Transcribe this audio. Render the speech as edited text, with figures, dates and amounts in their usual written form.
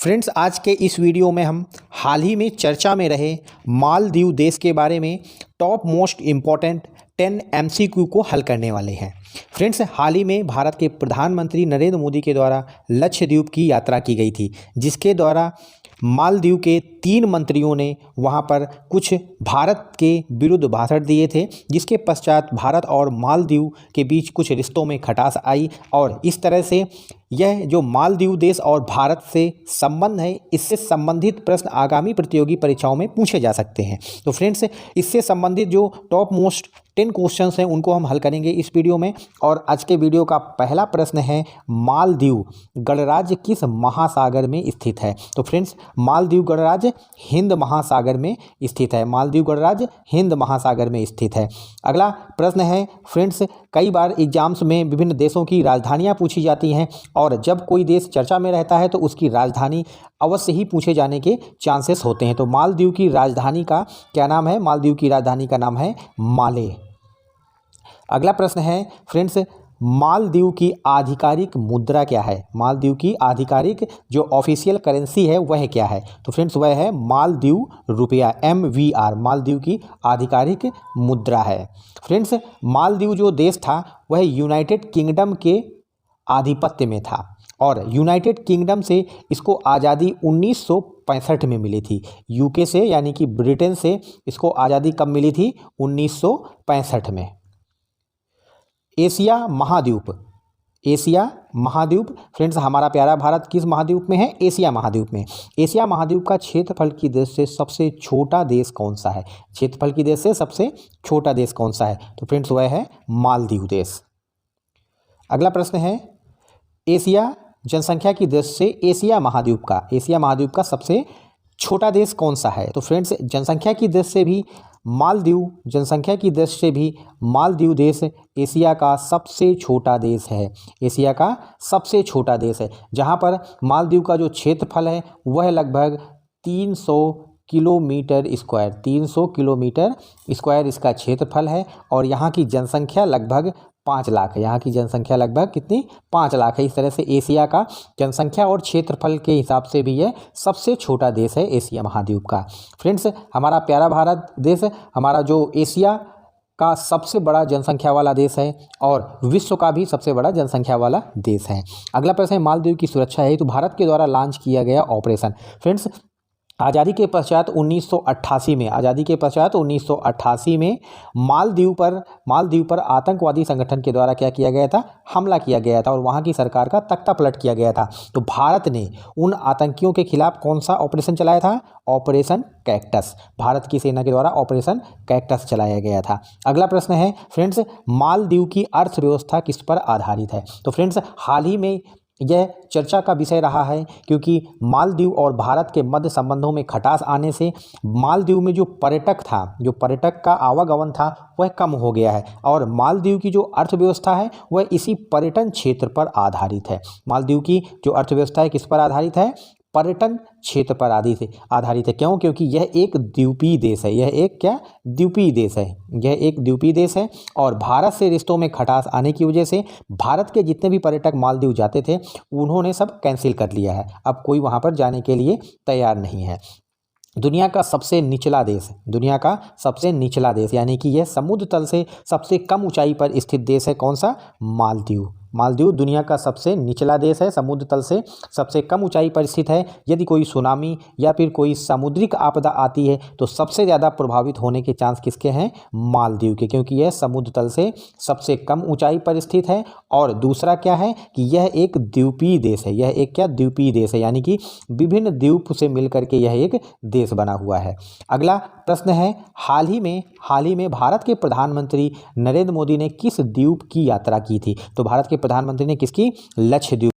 Friends, आज के इस वीडियो में हम हाल ही में चर्चा में रहे मालदीव देश के बारे में टॉप मोस्ट इम्पॉर्टेंट 10 MCQ को हल करने वाले हैं। फ्रेंड्स, हाल ही में भारत के प्रधानमंत्री नरेंद्र मोदी के द्वारा लक्षद्वीप की यात्रा की गई थी, जिसके द्वारा मालदीव के 3 मंत्रियों ने वहां पर कुछ भारत के विरुद्ध भाषण दिए थे, जिसके पश्चात भारत और मालदीव के बीच कुछ रिश्तों में खटास आई और इस तरह से यह जो मालदीव देश और भारत से संबंध है, इससे संबंधित प्रश्न आगामी प्रतियोगी परीक्षाओं में पूछे जा सकते हैं। तो फ्रेंड्स, इससे संबंधित जो टॉप मोस्ट 10 क्वेश्चंस हैं उनको हम हल करेंगे इस वीडियो में। और आज के वीडियो का पहला प्रश्न है, मालदीव गणराज्य किस महासागर में स्थित है? तो फ्रेंड्स, मालदीव गणराज्य हिंद महासागर में स्थित है। मालदीव गणराज्य हिंद महासागर में स्थित है। अगला प्रश्न है फ्रेंड्स, कई बार एग्जाम्स में विभिन्न देशों की राजधानियां पूछी जाती हैं और जब कोई देश चर्चा में रहता है तो उसकी राजधानी अवश्य ही पूछे जाने के चांसेस होते हैं। तो मालदीव की राजधानी का क्या नाम है? मालदीव की राजधानी का नाम है माले। अगला प्रश्न है फ्रेंड्स, मालदीव की आधिकारिक मुद्रा क्या है? मालदीव की आधिकारिक जो ऑफिशियल करेंसी है वह क्या है? तो फ्रेंड्स, वह है मालदीव रुपया, MVR मालदीव की आधिकारिक मुद्रा है। फ्रेंड्स, मालदीव जो देश था वह यूनाइटेड किंगडम के आधिपत्य में था और यूनाइटेड किंगडम से इसको आज़ादी 1965 में मिली थी। यूके से यानी कि ब्रिटेन से इसको आज़ादी कब मिली थी? 1965 में। एशिया महाद्वीप, एशिया महाद्वीप फ्रेंड्स, हमारा प्यारा भारत किस महाद्वीप में है? एशिया महाद्वीप में। एशिया महाद्वीप का क्षेत्रफल की दृष्टि से सबसे छोटा देश कौन सा है? क्षेत्रफल की दृष्टि से सबसे छोटा देश कौन सा है? तो फ्रेंड्स, वह है मालदीव देश। अगला प्रश्न है, एशिया जनसंख्या की दृष्टि से एशिया महाद्वीप का सबसे छोटा देश कौन सा है? तो फ्रेंड्स, जनसंख्या की दृष्टि से भी मालदीव देश एशिया का सबसे छोटा देश है। एशिया का सबसे छोटा देश है, जहां पर मालदीव का जो क्षेत्रफल है वह लगभग 300 किलोमीटर स्क्वायर, 300 किलोमीटर स्क्वायर इसका क्षेत्रफल है और यहाँ की जनसंख्या लगभग 5 लाख है। यहाँ की जनसंख्या लगभग कितनी? 5 लाख है। इस तरह से एशिया का जनसंख्या और क्षेत्रफल के हिसाब से भी यह सबसे छोटा देश है एशिया महाद्वीप का। फ्रेंड्स, हमारा प्यारा भारत देश हमारा जो एशिया का सबसे बड़ा जनसंख्या वाला देश है और विश्व का भी सबसे बड़ा जनसंख्या वाला देश है। अगला प्रश्न है, मालदीव की सुरक्षा है तो भारत के द्वारा लॉन्च किया गया ऑपरेशन। फ्रेंड्स, आज़ादी के पश्चात 1988 में मालदीव पर आतंकवादी संगठन के द्वारा क्या किया गया था? हमला किया गया था और वहां की सरकार का तख्ता पलट किया गया था। तो भारत ने उन आतंकियों के खिलाफ कौन सा ऑपरेशन चलाया था? Operation cactus. भारत की सेना के द्वारा ऑपरेशन कैक्टस चलाया गया था। अगला प्रश्न है फ्रेंड्स, मालदीव की अर्थव्यवस्था किस पर आधारित है? तो फ्रेंड्स, हाल ही में यह चर्चा का विषय रहा है क्योंकि मालदीव और भारत के मध्य संबंधों में खटास आने से मालदीव में जो पर्यटक का आवागमन था वह कम हो गया है और मालदीव की जो अर्थव्यवस्था है वह इसी पर्यटन क्षेत्र पर आधारित है। मालदीव की जो अर्थव्यवस्था है किस पर आधारित है? पर्यटन क्षेत्र पर आधारित है। क्यों? क्योंकि यह एक द्वीपीय देश है। यह एक द्वीपीय देश है और भारत से रिश्तों में खटास आने की वजह से भारत के जितने भी पर्यटक मालदीव जाते थे उन्होंने सब कैंसिल कर लिया है। अब कोई वहां पर जाने के लिए तैयार नहीं है। दुनिया का सबसे निचला देश यानी कि यह समुद्र तल से सबसे कम ऊंचाई पर स्थित देश है। कौन सा? मालदीव दुनिया का सबसे निचला देश है, समुद्र तल से सबसे कम ऊंचाई पर स्थित है। यदि कोई सुनामी या फिर कोई सामुद्रिक आपदा आती है तो सबसे ज़्यादा प्रभावित होने के चांस किसके हैं? मालदीव के, क्योंकि यह समुद्र तल से सबसे कम ऊंचाई पर स्थित है। और दूसरा क्या है कि यह एक द्वीपीय देश है। द्वीपीय देश है यानी कि विभिन्न द्वीप से मिलकर के यह एक देश बना हुआ है। अगला प्रश्न है, हाल ही में भारत के प्रधानमंत्री नरेंद्र मोदी ने किस द्वीप की यात्रा की थी? तो भारत के प्रधानमंत्री ने किसकी? लक्षद्वीप